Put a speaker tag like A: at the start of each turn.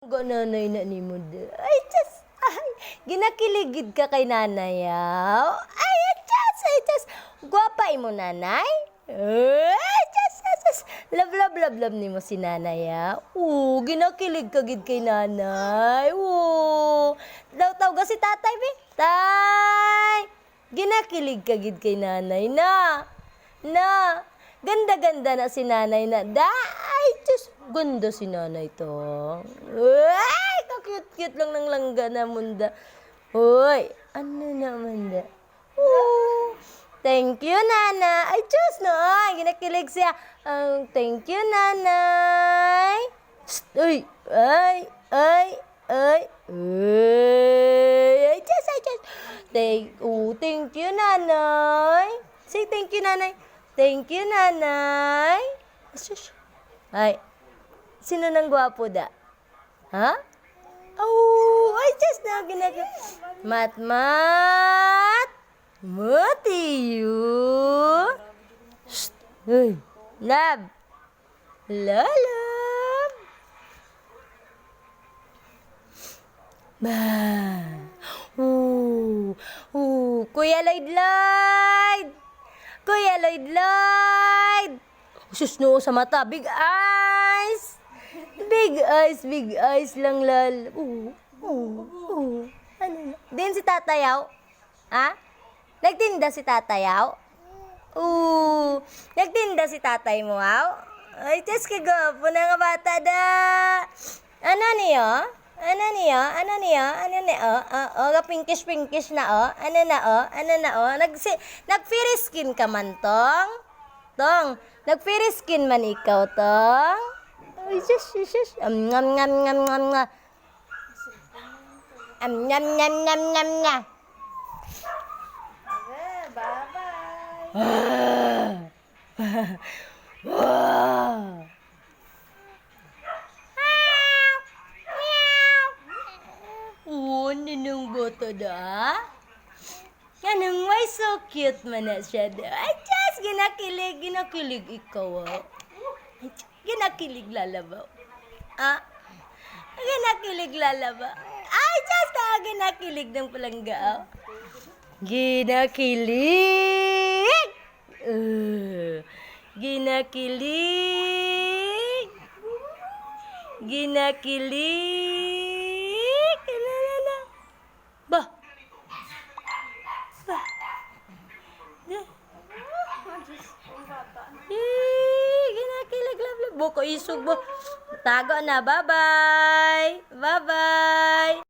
A: Nanay na ni mo ay, Diyos, ay, ginakiligid ka kay nanay, ay, Diyos, gwapa mo nanay, ay, Diyos, love ni mo si nanay, ginakilig ka gid kay nanay, daw ga si tatay, be, tay, ginakilig ka gid kay nanay, na, ganda na si nanay na, ay, Diyos, ganda si nanay to. Ay, kakute-cute lang ng langga na munda. Hoy, ano naman da? Thank you, nana. Ay, Diyos, no, ginakilig siya. Thank you, nanay. Ay, Diyos. Thank you, nanay. Say thank you, nanay. Thank you, nanay. Shush. Ay, sino nang gwapo da? Ha? Ay, just na ginagawa. Matiyo. Ay, love. Love. Ba. Kuya Lloyd. Kuya Lloyd. Sus, no, sa mata. Big eyes. Big eyes lang, lal. Ano na? Din si tatayaw? Ha? Nagtinda si tatayaw? Nagtinda si tatay mo, Ay, Diyos ka gapo na nga bata da. Ano niyo? Pinkish na, Ano na, Nag-firiskin ka man, Tong, nag-firiskin man ikaw, Tong. Ay, shush. Ngam. Nga. Bye-bye. Ninong boto da? Kanang may so cute man na siya da. Ay, Diyos, ginakilig ikaw, Ginakilig lalabaw. Ginakilig lalabaw. Ay, Diyos, ginakilig ng palangga, Ginakilig. Ginakilig. Bah. Ginakilig love. Buko isog bo. Tago na. Bye-bye.